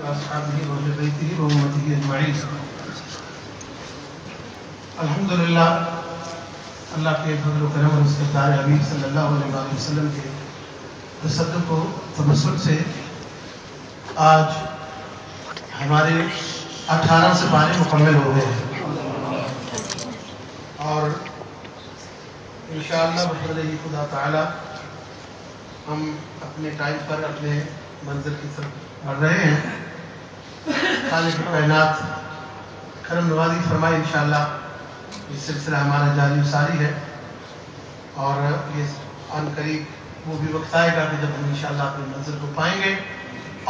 وأصحابه وأهل بيته وأمته أجمعين. الحمدللہ اللہ کے فضل و کرم اور اس کے پیارے حبیب صلی اللہ علیہ وسلم کے تصدق و تبسل سے آج ہمارے 18 سے پارے مکمل ہو گئے ہیں اور انشاءاللہ بفضل خدا تعالی ہم اپنے ٹائم پر اپنے منزل کی طرف بڑھ رہے ہیں. خالق کائنات کرم نوازی فرمائے انشاءاللہ یہ سلسلہ ہمارا جاری و ساری ہے اور یہ عن قریب وہ بھی وقت آئے گا کہ جب ہم انشاءاللہ اپنے منزل کو پائیں گے.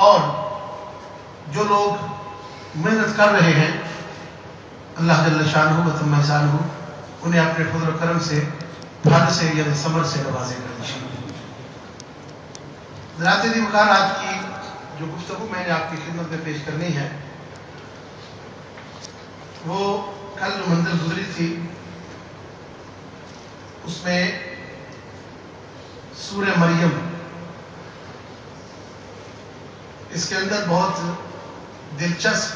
اور جو لوگ محنت کر رہے ہیں اللہ جل شانہ و تم احسانہ انہیں اپنے فضل و کرم سے پھل سے یا ثمر سے نوازے گا انشاءاللہ. ذرات دی وقار آج کی جو گفتگو میں نے آپ کی خدمت میں پیش کرنی ہے وہ کل جو منزل گزری تھی اس میں سورہ مریم اس کے اندر بہت دلچسپ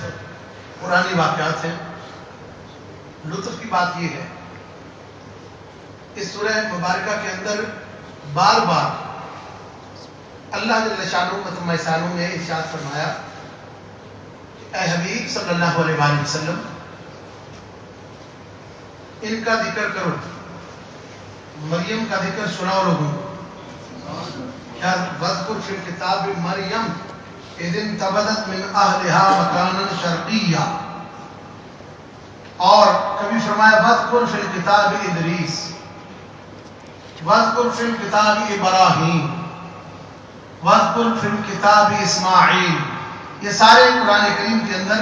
پرانی واقعات ہیں. لطف کی بات یہ ہے اس سورہ مبارکہ کے اندر بار بار اللہ جل شانہ و تم احسانہ نے ارشاد فرمایا کہ اے حبیب صلی اللہ علیہ وسلم ان کا ذکر کرو, مریم کا ذکر سناؤ لوگوں. کیا وذکر فی الکتاب مریم اذ انتبذت من اہلها مکانا شرقیا, اور کبھی فرمایا وذکر فی الکتاب ادریس, وذکر فی الکتاب ابراہیم, وذکر فی الکتاب اسماعیل. یہ سارے قرآن کریم کے اندر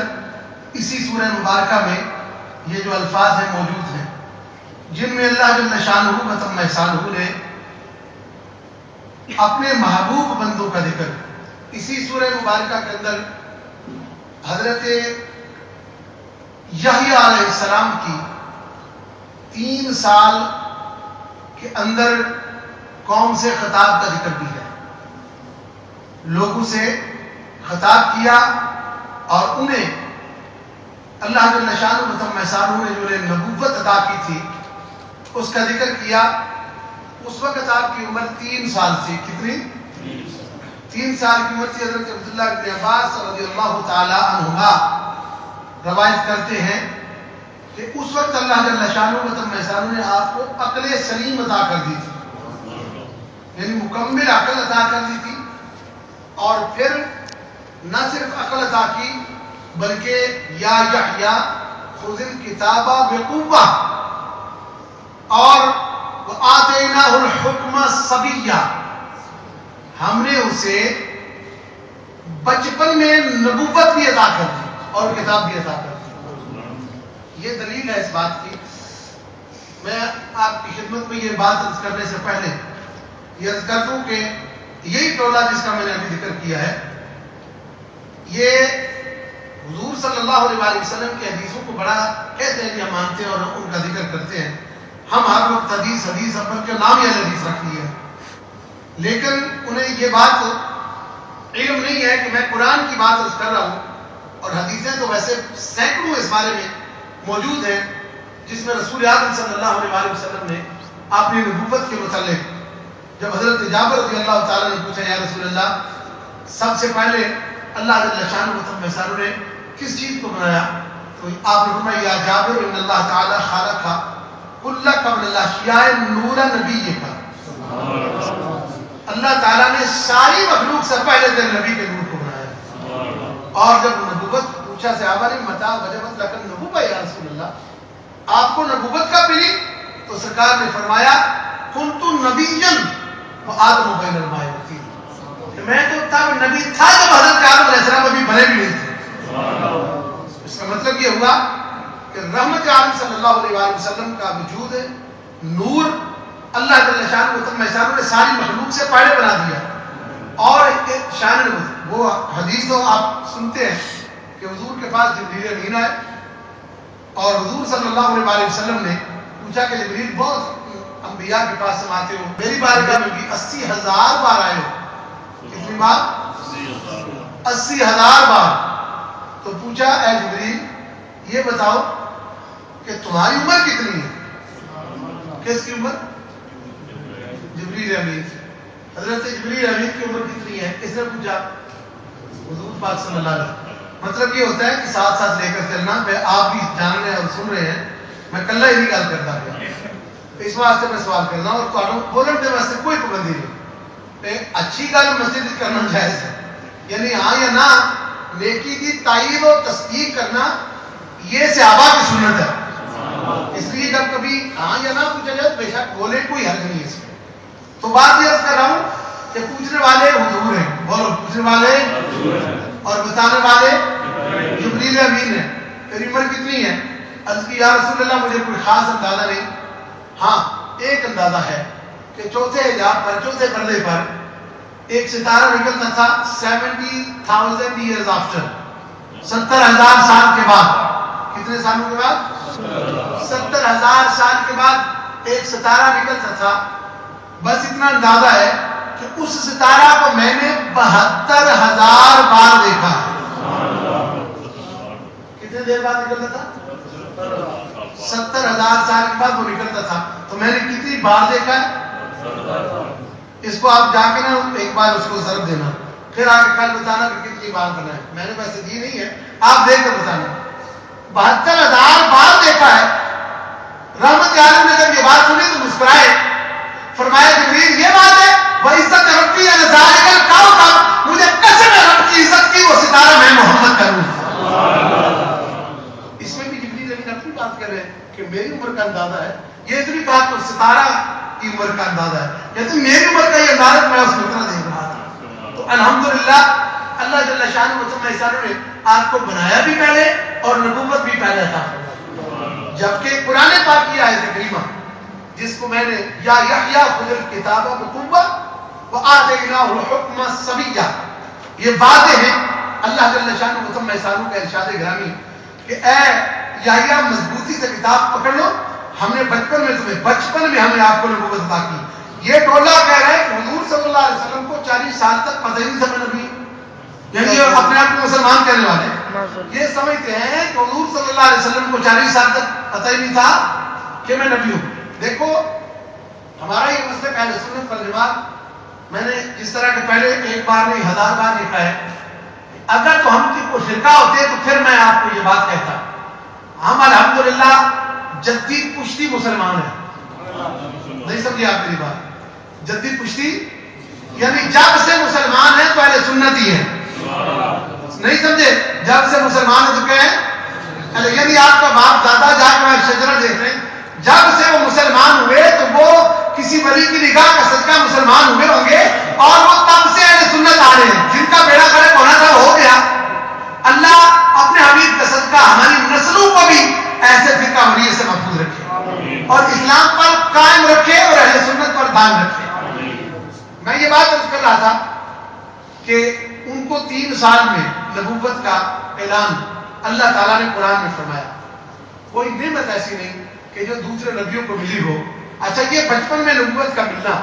اسی سورہ مبارکہ میں یہ جو الفاظ ہیں موجود ہیں جن میں اللہ جل شانہ و تم احسانہ نے اپنے محبوب بندوں کا ذکر اسی سورہ مبارکہ کے اندر حضرت یحییٰ علیہ السلام کی 3 سال کے اندر قوم سے خطاب کا ذکر بھی ہے. لوگوں سے خطاب کیا اور انہیں اللہ جل شانہ و تم احسانہ نے جو نبوت عطا کی تھی اس کا ذکر کیا. اس وقت آپ کی عمر 3 سال تھی. کتنی؟ 3 سال کی عمر تھی. حضرت عبداللہ بن عباس رضی اللہ تعالی عنہما روایت کرتے ہیں کہ اس وقت اللہ جل شانہ و تم احسانہ نے آپ کو عقل سلیم عطا کر دی تھی, یعنی مکمل عقل عطا کر دی تھی. اور پھر نہ صرف عقل عطا کی بلکہ یا یحییٰ خذ الکتاب بقوہ, اور وآتیناہ الحکم صبیہ, ہم نے اسے بچپن میں نبوت بھی عطا کر دی اور کتاب بھی عطا کر دی. یہ دلیل ہے اس بات کی. میں آپ کی خدمت میں یہ بات عرض کرنے سے پہلے یہ عرض کر دوں کہ یہی ٹولہ جس کا میں نے ابھی ذکر کیا ہے یہ حضور صلی اللہ علیہ وسلم کی حدیثوں کو بڑا کہتے ہیں کہ ہم مانتے ہیں اور ان کا ذکر کرتے ہیں. ہم ہر وقت حدیث اپن کے نام یا حدیث رکھتی ہے, لیکن انہیں یہ بات علم نہیں ہے کہ میں قرآن کی بات عرض کر رہا ہوں اور حدیثیں تو ویسے سینکڑوں اس بارے میں موجود ہیں جس میں رسول اعظم صلی اللہ علیہ وسلم نے اپنی نبوت کے متعلق جب حضرت جابر رضی اللہ تعالیٰ نے پوچھا یا رسول اللہ سب سے پہلے اللہ جل شانہ و تم احسانہ نے کس چیز کو بنایا, تو آپ نے فرمایا یا جابر ان اللہ تعالیٰ خالق کل قبل الاشیاء نور نبی کا, اللہ تعالیٰ نے ساری مخلوق سے پہلے تیرے نبی کے نور کو بنایا. اور جب نبوت پوچھا صحابہ نے متا وجبت لک النبوۃ یا رسول اللہ, آپ کو نبوت کب ملی, تو سرکار نے فرمایا کنت نبیا وآدم بین الماء والطین, میں تو تب نبی تھا جب حضرت آدم علیہ السلام ابھی بنے بھی نہیں تھے. اس کا مطلب یہ ہوا کہ رحمت عالم صلی اللہ علیہ وسلم کا وجود نور اللہ جل شانہ و تم احسانہ نے ساری مخلوق سے پہلے بنا دیا. اور شان وہ حدیث تو آپ سنتے ہیں کہ حضور کے پاس جبریل امین آئے اور حضور صلی اللہ علیہ وسلم نے پوچھا کہ جبریل بہت انبیاء کے پاس سے آتے ہو, میری بارگاہ میں بھی 80,000 بار آئے ہو. کتنی بار؟ 80,000 بار. تو پوچھا اے جبریل یہ بتاؤ کہ تمہاری عمر کتنی ہے؟ کس کی عمر؟ جبریل امین. حضرت جبریل امین کی عمر کتنی ہے اس نے پوچھا. حضور پاک صلی اللہ علیہ وسلم. مطلب یہ ہوتا ہے کہ ساتھ ساتھ لے کر چلنا. میں آپ بھی جان رہے ہیں اور سن رہے ہیں, میں کلہ ہی نہیں گل کرتا گیا. اس واسطے میں سوال کرنا اور تمہیں بولنے کے واسطے کوئی پابندی نہیں. اچھی گل مسجد کرنا جائز ہے, یعنی ہاں یا نہ نیکی کی تائید و تصدیق کرنا یہ صحابہ کی سنت ہے. اس لیے جب کبھی ہاں یا نہ پوچھا جائے بے شک بولے, کوئی حرج نہیں ہے اس میں. تو بات یہ عرض کر رہا ہوں کہ پوچھنے والے حضور ہیں. بولو, پوچھنے والے اور بتانے والے جبریل امین ہیں. تیری عمر کتنی ہے؟ عرض کی یا رسول اللہ مجھے کوئی خاص اندازہ نہیں. ہاں ایک اندازہ ہے کہ چوتھے حجاب پر, چوتھے پردے پر ایک ستارہ نکلتا تھا 70,000 years after, 70,000 سال کے بعد. کتنے سالوں کے بعد؟ 70,000 سال کے بعد ایک ستارہ نکلتا تھا. بس اتنا اندازہ ہے کہ اس ستارہ کو میں نے 72,000 بار دیکھا ہے. کتنے دیر بعد نکلتا تھا؟ 70,000 سال کے بعد وہ نکلتا تھا. تو میں نے کتنی بار دیکھا ہے؟ اس کو آپ جا کے نا ایک بار اس کو ضرب دینا, پھر آ کے کل بتانا کہ کتنی بار کرنا ہے. میں نے ویسے دی نہیں ہے, آپ دیکھ کر بتانا. 72,000 بار دیکھا ہے. رحمت عالم نے جب یہ بات سنی تو مسکرائے, فرمایا جبریل یہ بات ہے وہ عزت ربی مجھے قسم ہے رب کی عزت کی وہ ستارہ میں محمد کروں. اس میں بھی جبریل علیہ اپنی بات کر رہے ہیں کہ میری عمر کا اندازہ ہے. یہ اتنی بات تو ستارہ کی عمر کا اندازہ ہے, کہتے میری عمر کا یہ اندازہ میں اس کو اتنا دیکھ رہا تھا. تو الحمدللہ اللہ جل شانہ نے آپ کو بنایا بھی پہلے اور نبوت بھی پہلے تھا. جبکہ قرآن پاک کی آیت کریمہ جس کو میں نے یا یحییٰ خذ الکتاب بقوۃ وآتیناہ الحکم صبیہ, یہ باتیں ہیں اللہ جل شانہ کا ارشاد گرامی کہ اے یحییٰ مضبوطی سے کتاب پکڑ لو, ہم نے بچپن میں ہمیں آپ کو نبوت عطا کی. یہ ٹولہ کہہ رہے ہیں کہ حضور صلی اللہ علیہ وسلم کو 40 سال تک پتہ ہی نہیں تھا نبی, یعنی اپنے آپ کو مسلمان کہنے والے یہ سمجھتے ہیں کہ حضور صلی اللہ علیہ وسلم کو 40 سال تک پتہ ہی نہیں تھا کہ میں نبی ہوں. دیکھو ہمارا یہ مسئلہ اہل سنت والجماعت میں نے جس طرح کہ پہلے ایک بار نہیں 1000 بار لکھا ہے. اگر تو ہم کی کوئی فرقہ ہوتے تو پھر میں آپ کو یہ بات کہتا. ہم الحمدللہ جدی پشتی مسلمان ہیں. نہیں سمجھے آپ میری بات؟ جدی پشتی یعنی جب سے مسلمان ہیں تو اہل سنت ہی ہیں. نہیں سمجھے؟ جب سے مسلمان ہو چکے ہیں, یعنی آپ کا باپ دادا جا کے شجرہ دیکھ رہے ہیں, جب سے وہ مسلمان ہوئے تو وہ کسی ولی کی نگاہ کا صدقہ مسلمان ہوئے ہوں گے اور وہ تب سے اہل سنت آ رہے ہیں. جن کا بیڑا غرق ہونا تھا ہو گیا. اللہ اپنے حبیب کا صدقہ ہماری نسلوں کو بھی ایسے فرقہ وریث سے محفوظ رکھے اور اسلام پر قائم رکھے اور اہل سنت پر دائم رکھے. میں یہ بات عرض کر رہا تھا کہ ان کو 3 سال میں نبوت کا اعلان اللہ تعالیٰ نے قرآن میں فرمایا. کوئی نعمت ایسی نہیں کہ جو دوسرے نبیوں کو ملی ہو. اچھا یہ بچپن میں نبوت کا ملنا,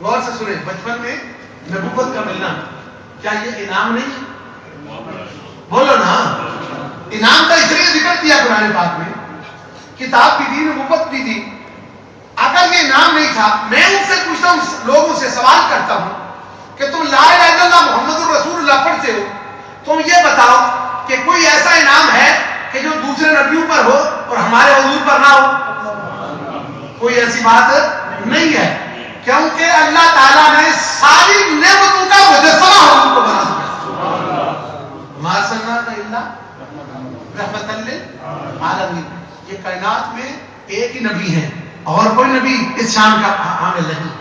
غور سے سنیں, بچپن میں نبوت کا ملنا کیا یہ انعام نہیں؟ بولو نا. انعام کا اس لیے ذکر کیا قرآن پاک میں, کتاب بھی دی, نبوت بھی دی. اگر یہ انعام نہیں تھا, میں ان سے پوچھتا ہوں, لوگوں سے سوال کرتا ہوں کہ تم لا الہ الا اللہ محمد الرسول اللہ پڑھتے ہو, تم یہ بتاؤ کہ کوئی ایسا انعام ہے کہ جو دوسرے نبیوں پر ہو اور ہمارے حضور پر نہ ہو؟ کوئی ایسی بات نہیں ہے, کیونکہ اللہ تعالیٰ نے ساری نعمتوں کا مجسمہ حضور کو بنا دیا. ما ارسلناک الا رحمۃ للعالمین. یہ کائنات میں ایک ہی نبی ہے اور کوئی نبی اس شان کا حامل نہیں.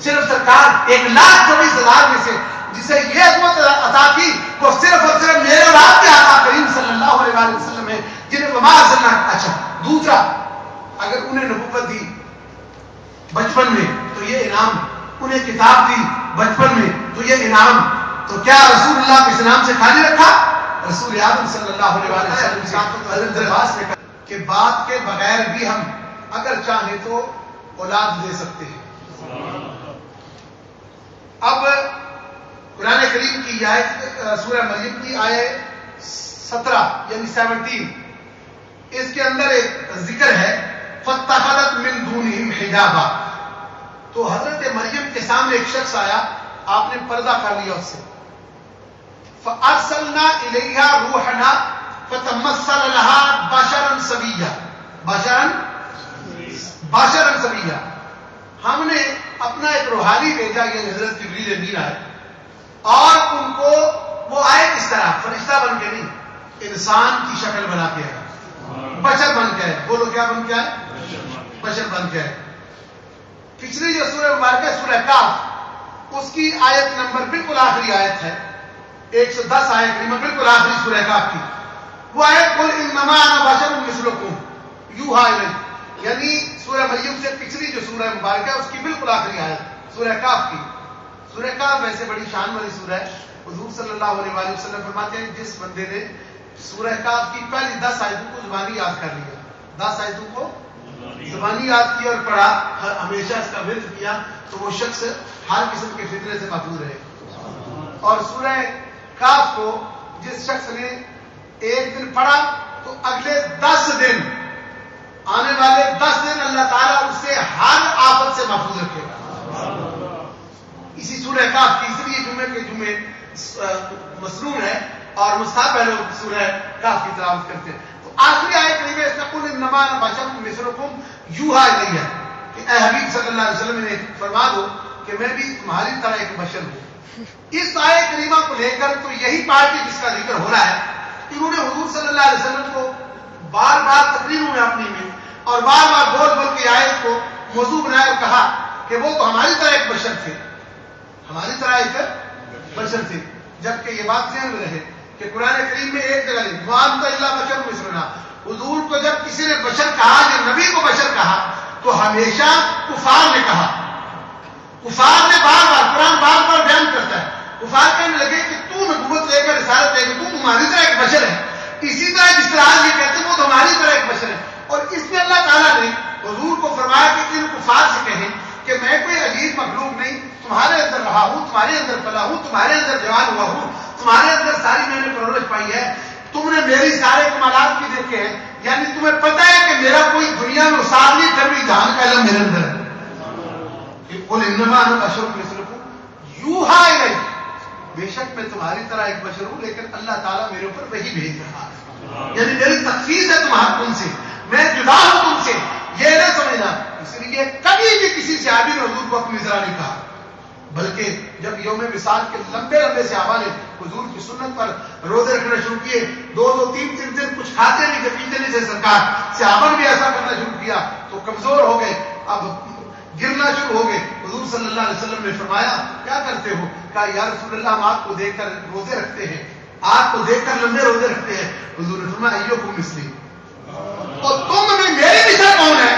صرف سرکار 1,24,000 میں سے جسے یہ عظمت عطا کی وہ صرف اور صرف میرے اور آپ کے آقا کریم صلی اللہ علیہ وسلم ہے جنہیں وما ارسلناک. اچھا دوسرا, اگر انہیں نبوت دی بچپن میں تو یہ انعام, انہیں کتاب دی بچپن میں تو یہ انعام, تو کیا رسول اللہ کو اس انعام سے خالی رکھا؟ رسول اعظم صلی اللہ علیہ وسلم سے حضرت عباس نے کہا کہ بات کے بغیر بھی ہم اگر چاہیں تو اولاد دے سکتے ہیں. اب قرآن کریم کی آیت سورہ مریم کی آیت 17 یعنی 17 اس کے اندر ایک ذکر ہے فَاتَّخَذَتْ مِن دُونِهِمْ حِجَابًا. تو حضرت مریم کے سامنے ایک شخص آیا, آپ نے پردہ کر لیا اس سے. فَأَرْسَلْنَا إِلَيْهَا رُوحَنَا فَتَمَثَّلَ لَهَا بَشَرًا سَوِيًّا. بشرًا سویّا, ہم نے اپنا ایک روحانی بھیجا, یہ حضرت جبریل امین آئے, اور ان کو وہ آئے کس طرح, فرشتہ بن کے نہیں, انسان کی شکل بنا کے آئے, بشر بن کے آئے. بولو کیا بن کے آئے؟ بشر بن کے آئے. پچھلی جو سورہ مبارکہ سورہ کاف, اس کی آیت نمبر بالکل آخری آیت ہے, 110 آیت کریمہ بالکل آخری سورہ کاف کی. وہ آیت قل انما انا بشر مثلکم یوحی الی, یعنی سورہ مریم سے پچھلی جو سورہ مبارکہ ہے اس کی بالکل آخری آیت سورہ کاف کی. سورہ کاف ویسے بڑی شان والی سورہ ہے. حضور صلی اللہ علیہ وآلہ وسلم فرماتے ہیں جس بندے نے سورہ کاف کی پہلی 10 آیتوں کو زبانی یاد کر لیا, 10 آیتوں کو زبانی یاد کیا اور پڑھا, ہمیشہ اس کا ورد کیا, تو وہ شخص ہر قسم کے فتنے سے محفوظ رہے. اور سورہ کاف کو جس شخص نے ایک دن پڑھا تو اگلے 10 دن, آنے والے 10 دن اللہ تعالیٰ اس سے ہر آفت سے محفوظ رکھے گا. اسی سورہ کاف کی, اس لیے جمعے کے جمعے مسنون ہے اور مستحب ہے لوگ سورہ کاف کی تلاوت کرتے ہیں. تو آخری آیت کریمہ اس میں قل انما انا بشر مثلکم یوحی الی ہے کہ اے حبیب صلی اللہ علیہ وسلم نے فرما دو کہ میں بھی تمہاری طرح ایک بشر ہوں. اس آیت کریمہ کو لے کر تو یہی پارٹی جس کا ذکر ہو رہا ہے, انہوں نے حضور صلی اللہ علیہ وسلم کو بار بار تقریروں میں اپنی میں اور بار بار بول بول کے آیت کو موضوع بنایا اور کہا کہ وہ تو ہماری طرح ایک بشر تھے, ہماری طرح ایک بشر تھے. جبکہ یہ بات ذہن میں رہے کہ قرآن کریم میں ایک جگہ نہیں, وَأَنْتَ إِلَّا بَشَرٌ مِثْلُنَا, حضور کو جب کسی نے بشر کہا, جب نبی کو بشر کہا, تو ہمیشہ کفار نے کہا. کفار نے بار بار, قرآن بار بار بیان کرتا ہے, کفار کہنے لگے کہ تو نبوت لے کر رسالت لے کر تو ہماری طرح ایک بشر ہے. اسی طرح جس طرح یہ کہتے ہیں وہ تو ہماری طرح ایک بشر ہے. اور اس میں اللہ تعالیٰ نے حضور کو فرمایا کہ ان کفار سے کہیں کہ میں کوئی عجیب مخلوق نہیں, تمہارے اندر رہا ہوں, تمہارے اندر پلا ہوں, تمہارے اندر جوان ہوا ہوں, تمہارے اندر ساری میں نے پرورش پائی ہے, تم نے میری سارے کمالات بھی دیکھے ہیں, یعنی تمہیں پتہ ہے کہ میرا کوئی دنیا میں مثال نہیں, کبھی جہان کا علم میرے اندر ہے. قل انما انا بشر مثلکم یوحی الی, بے شک میں تمہاری طرح ایک بشر ہوں, لیکن اللہ تعالیٰ میرے اوپر وہی بھیج رہا ہے, یعنی میری تخصیص ہے تم سے, میں جدا ہوں تم سے, یہ نہ سمجھنا. اس لیے کبھی بھی کسی صحابی نے حضور کو اپنی ذرا نہیں کہا, بلکہ جب یوم وصال کے لمبے لمبے صحابہ نے حضور کی سنت پر روزے رکھنا شروع کیے, 2 3 دن کچھ کھاتے نہیں تھے, پیتے نہیں تھے سرکار, صحابہ نے بھی ایسا کرنا شروع کیا تو کمزور ہو گئے, اب گرنا شروع ہو گئے. حضور صلی اللہ علیہ وسلم نے فرمایا کیا کرتے ہو؟ کہا یا رسول اللہ ہم آپ کو دیکھ کر روزے رکھتے ہیں, آپ کو دیکھ کر لمبے روزے رکھتے ہیں. حضور نے فرمایا ایوکم مثلی, اور تم میں میری مثال کون ہے؟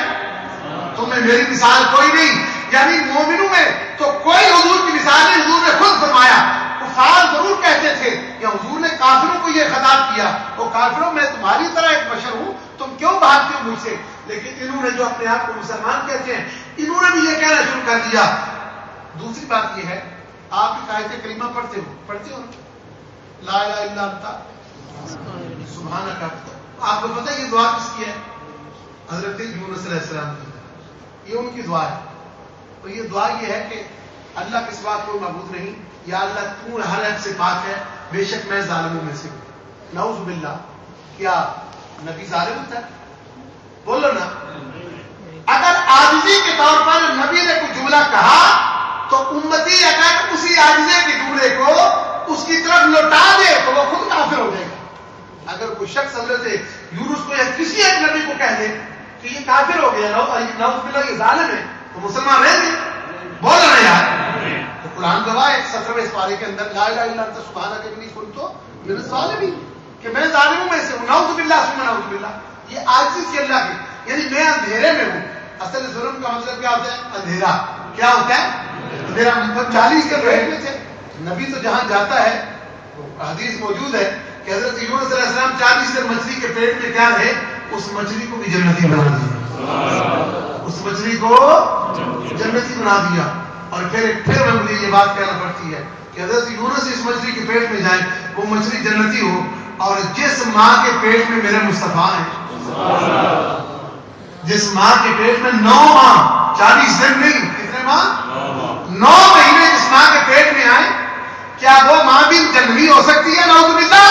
تم میں میری مثال کوئی نہیں. یعنی مومنوں میں تو کوئی حضور کی مثال نہیں. حضور نے خود فرمایا, کفار ضرور کہتے تھے یا حضور نے کافروں کو یہ خطاب کیا, وہ کافروں میں تمہاری طرح ایک بشر ہوں, تم کیوں بھاگتے ہو مجھ سے؟ لیکن انہوں نے جو اپنے آپ کو مسلمان کہتے ہیں, انہوں نے بھی یہ کہنا شروع کر دیا. دوسری بات یہ ہے, آپ ایک آیت کریمہ پڑھتے ہو لا الہ الا انت سبحانک, آپ کو پتہ ہے یہ دعا کس کی ہے؟ حضرت یونس علیہ السلام کی, یہ ان کی دعا ہے. تو یہ دعا یہ ہے کہ اللہ کے سوا کوئی معبود نہیں, یا اللہ تو ہر عیب سے پاک ہے, بے شک میں ظالموں میں سے ہوں. نعوذ باللہ. کیا نبی ظالم ہوتا ہے؟ بولو نا. اگر عاجزی کے طور پر نبی نے کوئی جملہ کہا تو امتی اگر اسی عاجزی کے جملے کو اس کی طرف لوٹا دے تو وہ خود کافر ہو جائے گا. اگر کوئی شخص حضرت یونس کو یا کسی ایک نبی کو کہہ دے کہ یہ کافر ہو گیا, نعوذ باللہ یہ ظالم ہے, تو مسلمان رہیں گے؟ بول رہے یار. تو قرآن گواہ ہے 17ویں پارے کے اندر لا الہ الا انت سبحانک انی کنت من الظالمین, کہ میں ظالموں میں سے ہوں. نعوذ باللہ ثم نعوذ باللہ. یہ عاجزی سے اللہ کی, یعنی میں اندھیرے میں ہوں. اصل ظلم کا مطلب کیا ہوتا ہے؟ اندھیرا. کیا ہوتا ہے اندھیرا؟ 40 کے رہنے سے نبی تو جہاں جاتا ہے, حدیث موجود ہے کہ حضرت یونس علیہ السلام 40 دن مچھلی کے پیٹ میں کیا رہے, اس مچھلی کو بھی جنتی بنا دیا, اس مچھلی کو جنتی بنا دیا. اور پھر مجھے یہ بات کہنا پڑتی ہے کہ حضرت یونس اس مچھلی کے پیٹ میں جائیں, وہ مچھلی جنتی ہو, اور جس ماں کے پیٹ میں میرے مصطفیٰ ہیں، جس ماں کے پیٹ میں 9 ماہ 40 دن نہیں، کتنے ماہ 9 مہینے جس ماں کے پیٹ میں آئے، کیا وہ ماں بھی جنمی ہو سکتی ہے؟ نعوذ باللہ۔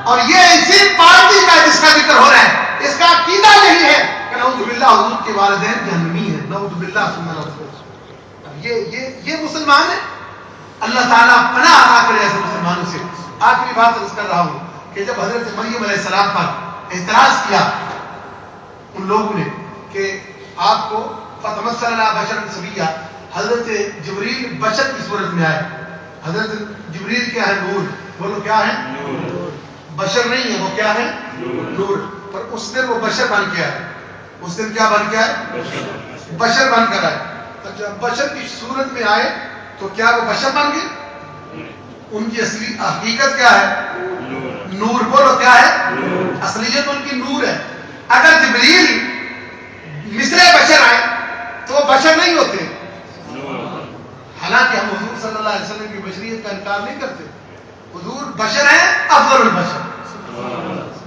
اور یہ اسی پارٹی کا جس کا ذکر ہو رہا ہے، اس کا عقیدہ یہی ہے کہ نعوذ باللہ حضور کے والدین جنمی ہیں، نعوذ باللہ ثم نعوذ باللہ۔ یہ مسلمان ہے، اللہ تعالیٰ پناہ عطا کرے ایسے مسلمانوں سے۔ آخری بات عرض کر رہا ہوں کہ جب حضرت مریم علیہ السلام پر اعتراض کیا ان لوگوں نے کہ آپ کو فتمثل لنا بشرا سویا، حضرت جبریل بشر کی صورت میں آئے۔ حضرت جبریل کیا ہے؟ نور۔ بولو کیا ہے؟ بشر نہیں ہے، وہ کیا ہے؟ نور۔ پر اس دن وہ بشر بن کے آئے، اس دن کیا بن کے آئے؟ بشر بن کر آئے۔ جب بشر کی صورت میں آئے تو کیا وہ بشر بن گئے؟ ان کی اصلی حقیقت کیا ہے؟ نور۔ بولو کیا ہے؟ اصلیت ان کی نور ہے۔ اگر جبریل مثل بشر آئے تو وہ بشر نہیں ہوتے، حالانکہ ہم حضور صلی اللہ علیہ وسلم کی بشریت کا انکار نہیں کرتے۔ حضور بشر ہیں، افضل البشر،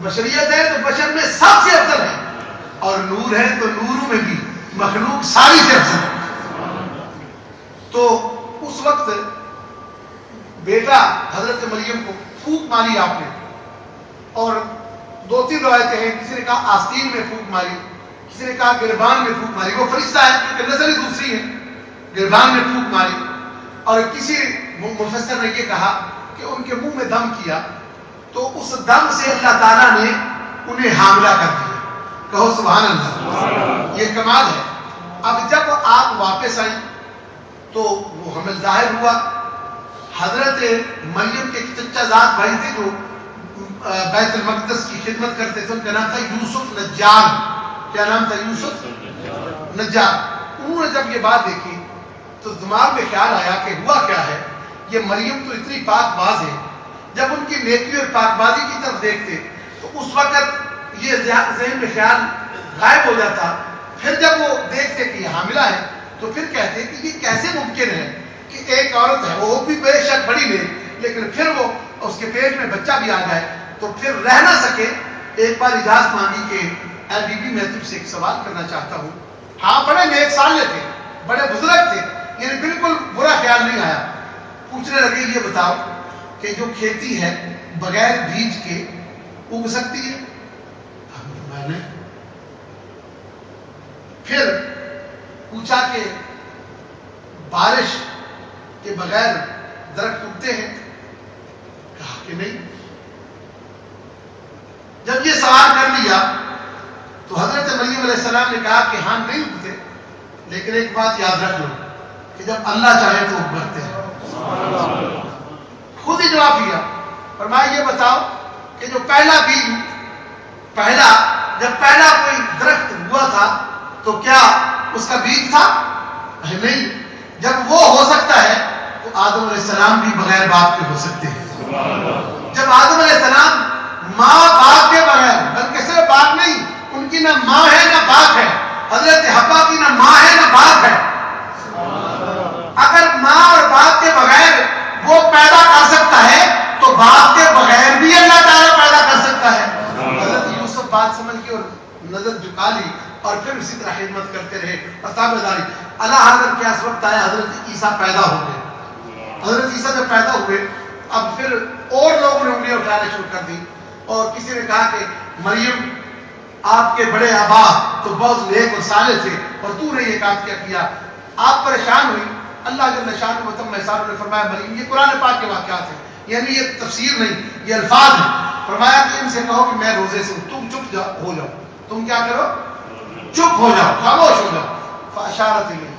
بشریت ہے تو بشر میں سب سے افضل ہے، اور نور ہے تو نوروں میں بھی مخلوق ساری سے افضل ہے۔ تو اس وقت بیٹا حضرت مریم کو پھونک ماری آپ نے، اور 2-3 روایتیں ہیں، کسی نے کہا آستین میں پھونک ماری، کسی نے کہا گربان میں پھونک ماری، وہ فرشتہ ہے کیونکہ نظر ہی دوسری ہے، گربان میں پھونک ماری، اور کسی مفسر نے یہ کہا کہ ان کے منہ میں دم کیا تو اس دم سے اللہ تعالیٰ نے انہیں حاملہ کر دیا۔ کہو سبحان اللہ، یہ کمال ہے۔ اب جب آپ واپس آئیں تو وہ حمل ظاہر ہوا۔ حضرت مریم کے چچا زاد بھائی تھے جو بیت المقدس کی خدمت کرتے تھے، ان کا نام تھا یوسف نجار۔ کیا نام تھا؟ یوسف نجار۔ انہوں نے جب یہ بات دیکھی تو دماغ میں خیال آیا کہ ہوا کیا ہے، یہ مریم تو اتنی پاک باز ہے۔ جب ان کی نیکی اور پاک بازی کی طرف دیکھتے تو اس وقت یہ ذہن میں خیال غائب ہو جاتا۔ پھر جب وہ دیکھتے کہ یہ حاملہ ہے تو پھر کہتے کہ یہ کیسے ممکن ہے کہ ایک عورت ہے، وہ بھی بے شک بڑی نہیں، لیکن پھر وہ اس کے پیٹ میں بچہ بھی آ جائے تو پھر رہ نہ سکے۔ ایک بار اجازت مانگی کہ اے بی بی، میں تم سے ایک سوال کرنا چاہتا ہوں۔ ہاں، بڑے نیک سالے تھے، بڑے بزرگ تھے، یعنی بالکل برا خیال نہیں آیا۔ پوچھنے لگے یہ بتاؤ کہ جو کھیتی ہے بغیر بیج کے اگ سکتی ہے؟ میں نے پھر پوچھا کہ بارش کے بغیر درخت اگتے ہیں؟ کہا کہ نہیں۔ جب یہ سوال کر لیا تو حضرت مریم علیہ السلام نے کہا کہ ہاں نہیں اگتے، لیکن ایک بات یاد رکھ لو کہ جب اللہ چاہے تو اگتے ہیں۔ خود ہی جواب دیا، فرمایا یہ بتاؤ کہ جو پہلا بیج، جب پہلا کوئی درخت ہوا تھا تو کیا اس کا بیج تھا؟ نہیں۔ جب وہ ہو سکتا ہے تو آدم علیہ السلام بھی بغیر باپ کے ہو سکتے ہیں۔ جب آدم علیہ السلام ماں باپ کے بغیر، بلکہ صرف باپ نہیں، ان کی نہ ماں ہے نہ باپ ہے، حضرت حوا کی نہ ماں ہے نہ باپ ہے، اگر ماں اور باپ کے بغیر وہ پیدا کر سکتا ہے تو باپ کے بغیر بھی اللہ تعالیٰ پیدا کر سکتا ہے۔ حضرت یوسف بات سمجھ کے اور نظر جھکا لی اور پھر اسی طرح خدمت کرتے رہے اور تابعداری۔ اللہ حضرت کے اس وقت آیا، حضرت عیسیٰ پیدا ہو گئے۔ حضرت عیسیٰ جب پیدا ہوئے اب پھر اور لوگوں نے انگلیاں اٹھانے شروع کر دی، اور کسی نے کہا کہ مریم آپ کے بڑے آبا تو بہت نیک اور صالح تھے اور تو نے یہ کام کیا۔ آپ پریشان ہوئی۔ اللہ جل شانہ و تم احسان نے فرمایا مریم، یہ قرآن پاک کے واقعات ہیں، یعنی یہ تفسیر نہیں، یہ الفاظ ہیں۔ فرمایا کہ ان سے کہو کہ میں روزے سے ہوں، تم چپ ہو جاؤ، تم کیا کرو؟ چپ ہو جاؤ، خاموش ہو جاؤ۔ فاشارت الیہ،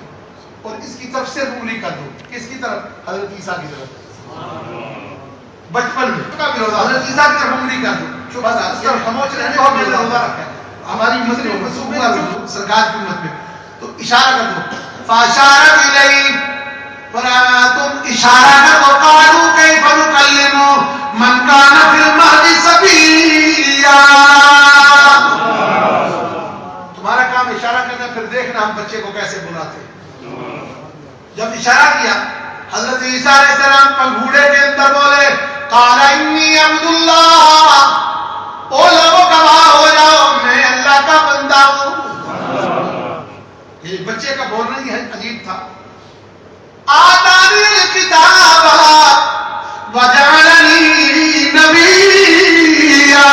اور اس کی طرف سے انگلی کر دو۔ کس کی طرف؟ حضرت عیسیٰ کی طرف۔ بچپن میں کا بھی روزہ، حضرت عیسیٰ کی طرف انگلی کر دو، بس اس طرف خاموش رہنے اور میں نے روزہ رکھا ہے۔ ہماری امت نے سرکار کی امت میں تو اشارہ کر دو۔ فاشارت الیہ، تم اشارہ کر دو۔ قالوا کیف نکلم من کان فی المہد صبیا، تمہارا کام اشارہ کرنا، پھر دیکھنا ہم بچے کو کیسے بلاتے۔ جب اشارہ کیا حضرت عیسیٰ علیہ السلام پنگھوڑے کے اندر بولے، قال انی عبد اللہ بچے کا بولنا ہی عجیب تھا. آتانی الکتاب وجعلنی نبیا.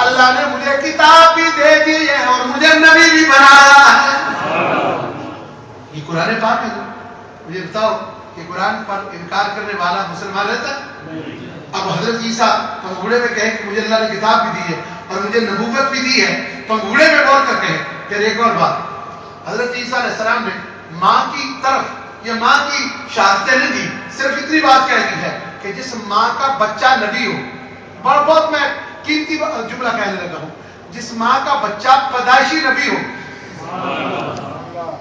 اللہ نے مجھے کتاب بھی دے دی ہے اور مجھے نبی بھی بنایا ہے. یہ قرآن پاک ہے. مجھے بتاؤ کہ قرآن پر انکار کرنے والا مسلمان رہتا ہے؟ اب حضرت عیسیٰ پنگوڑے میں کہے کہ مجھے اللہ نے کتاب بھی دی ہے اور مجھے نبوت بھی دی ہے, پنگوڑے میں بول کر کہے. پھر ایک اور بات, حضرت عیسیٰ علیہ السلام نے ماں کی طرف یا ماں کی شہادتیں نہیں دی, صرف اتنی بات کہہ دی ہے کہ جس ماں کا بچہ نبی ہو. بہت میں قیمتی جملہ کہنے لگا ہوں, جس ماں کا بچہ پیدائشی نبی ہو.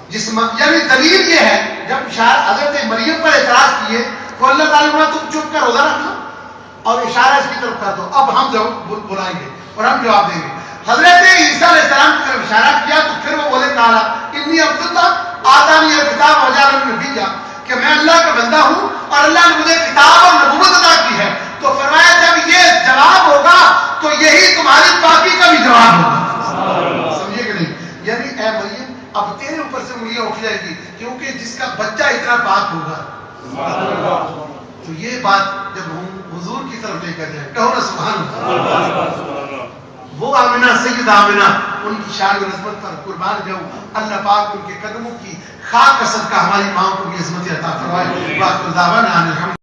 جس ماں, یعنی دلیل یہ ہے جب حضرت مریم پر اعتراض کیے تو اللہ تعالیٰ نے تم چپ کر روزہ رکھنا اور اشارہ اس کی طرف کر دو, اب ہم بلائیں گے اور ہم جواب دیں گے. حضرت عیسیٰ علیہ السلام کی طرف اشارہ کیا تو پھر وہ بولے کہا انی عبداللہ آتانی الکتاب وجعلنی نبیا, کہ میں اللہ کا بندہ ہوں اور اللہ نے مجھے کتاب اور نبوت عطا کی ہے. تو فرمایا جب یہ جواب ہوگا تو یہی تمہاری باقی کا بھی جواب ہوگا. سمجھے کہ نہیں؟ یعنی اے مریم اب تیرے اوپر سے انگلیاں اٹھ جائے گی کیونکہ جس کا بچہ اتنا پاک ہوگا. تو یہ بات جب ہم حضور کی طرف لے کر جائیں, کہو نا سبحان اللہ. وہ آمنہ, سیدہ آمنہ, ان کی شان و عظمت پر قربان جاؤں. اللہ پاک ان کے قدموں کی خاک کا صدقہ ہماری ماں کو بھی عظمت عطا فرمائے.